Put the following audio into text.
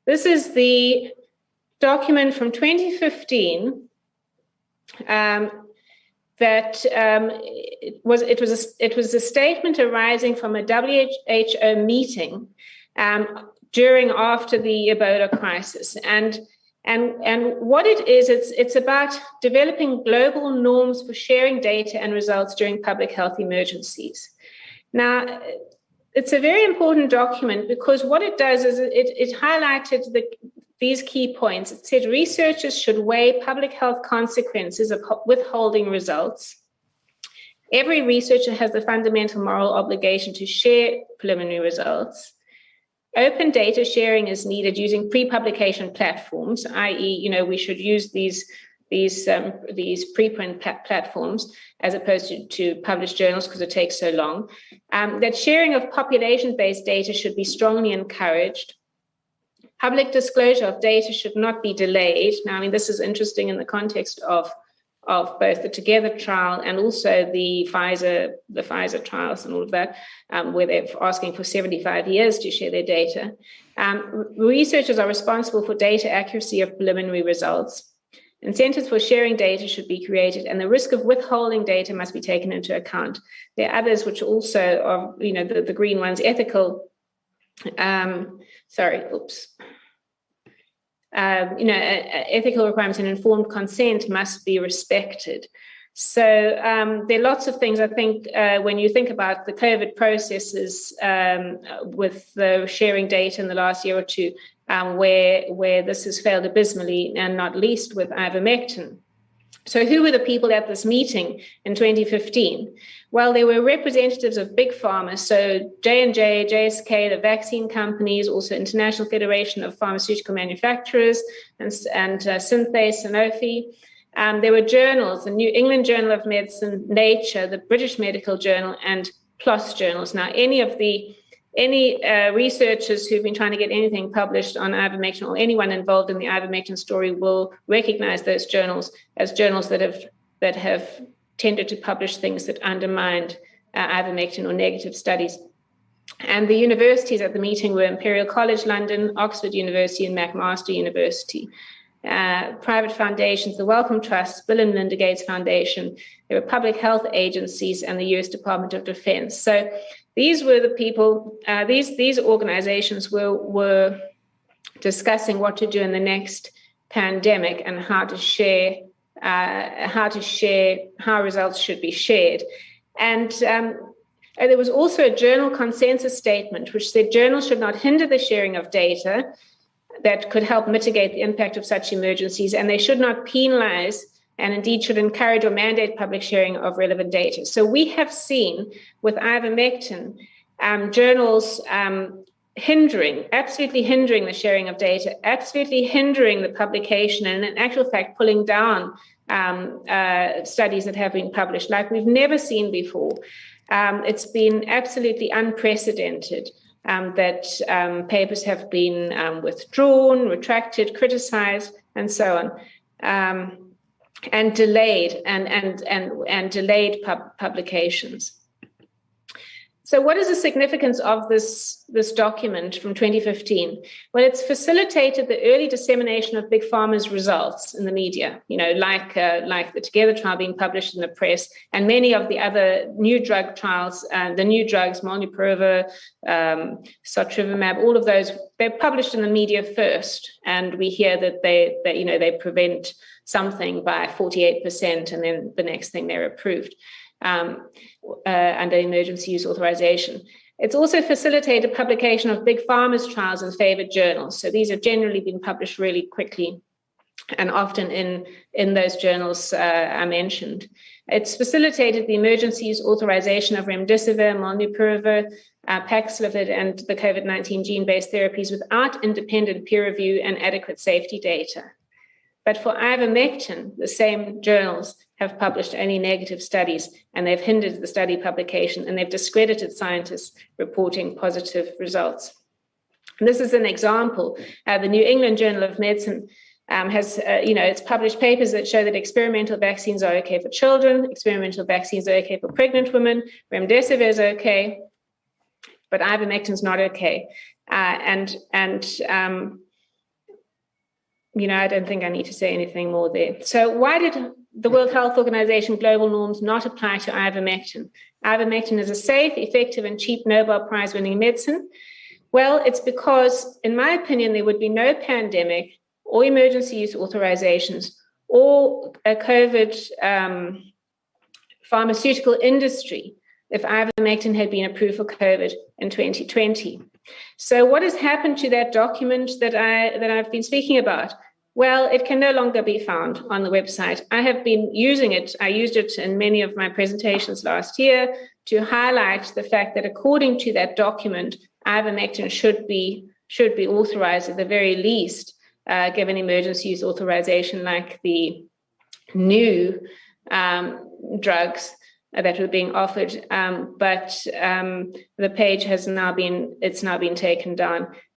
This is the document from 2015 that it was a statement arising from a WHO meeting after the Ebola crisis, and what it is, it's about developing global norms for sharing data and results during public health emergencies. Now, it's a very important document because what it does is it highlighted these key points. It said researchers should weigh public health consequences of withholding results. Every researcher has the fundamental moral obligation to share preliminary results. Open data sharing is needed using pre-publication platforms, i.e., we should use these preprint platforms as opposed to published journals because it takes so long. That sharing of population-based data should be strongly encouraged. Public disclosure of data should not be delayed. Now, this is interesting in the context of both the Together trial and also the Pfizer trials and all of that, where they're asking for 75 years to share their data. Researchers are responsible for data accuracy of preliminary results. Incentives for sharing data should be created, and the risk of withholding data must be taken into account. There are others which also are, the green ones, ethical. Ethical requirements and informed consent must be respected. So there are lots of things, I think, when you think about the COVID processes with the sharing data in the last year or two, where this has failed abysmally, and not least with ivermectin. So who were the people at this meeting in 2015? Well, there were representatives of big pharma, so J&J, JSK, the vaccine companies, also International Federation of Pharmaceutical Manufacturers, and Synthase, Sanofi. There were journals, the New England Journal of Medicine, Nature, the British Medical Journal, and PLOS journals. Now, any researchers who've been trying to get anything published on ivermectin, or anyone involved in the ivermectin story, will recognize those journals as journals that have tended to publish things that undermined ivermectin or negative studies. And the universities at the meeting were Imperial College London, Oxford University, and McMaster University. Private foundations, the Wellcome Trust, Bill and Melinda Gates Foundation, there were public health agencies, and the US Department of Defense. So these were the people, these organizations were discussing what to do in the next pandemic and how results should be shared. And there was also a journal consensus statement which said journals should not hinder the sharing of data that could help mitigate the impact of such emergencies, and they should not penalize and indeed should encourage or mandate public sharing of relevant data. So we have seen with ivermectin journals absolutely hindering the sharing of data, absolutely hindering the publication, and in actual fact pulling down studies that have been published like we've never seen before. It's been absolutely unprecedented that papers have been withdrawn, retracted, criticized, and so on. And delayed and delayed publications. So what is the significance of this document from 2015? Well, it's facilitated the early dissemination of Big Pharma's results in the media, like the Together trial being published in the press, and many of the other new drug trials, the new drugs, molnupiravir, sotrivimab, all of those, they're published in the media first, and we hear that they prevent something by 48%, and then the next thing they're approved under emergency use authorization. It's also facilitated publication of Big Pharma's trials in favored journals. So these have generally been published really quickly, and often in those journals are mentioned. It's facilitated the emergency use authorization of remdesivir, molnupiravir, paxlovid, and the COVID-19 gene-based therapies without independent peer review and adequate safety data. But for ivermectin, the same journals have published only negative studies, and they've hindered the study publication, and they've discredited scientists reporting positive results. And this is an example. The New England Journal of Medicine has, it's published papers that show that experimental vaccines are okay for children, experimental vaccines are okay for pregnant women, remdesivir is okay, but ivermectin is not okay. I don't think I need to say anything more there. So why did the World Health Organization global norms not apply to ivermectin? Ivermectin is a safe, effective, and cheap Nobel Prize-winning medicine. Well, it's because, in my opinion, there would be no pandemic or emergency use authorizations or a COVID pharmaceutical industry if ivermectin had been approved for COVID in 2020. So what has happened to that document that I've been speaking about? Well, it can no longer be found on the website. I have been using it. I used it in many of my presentations last year to highlight the fact that according to that document, ivermectin should be authorized at the very least, given emergency use authorization like the new drugs that were being offered, but the page has now been taken down.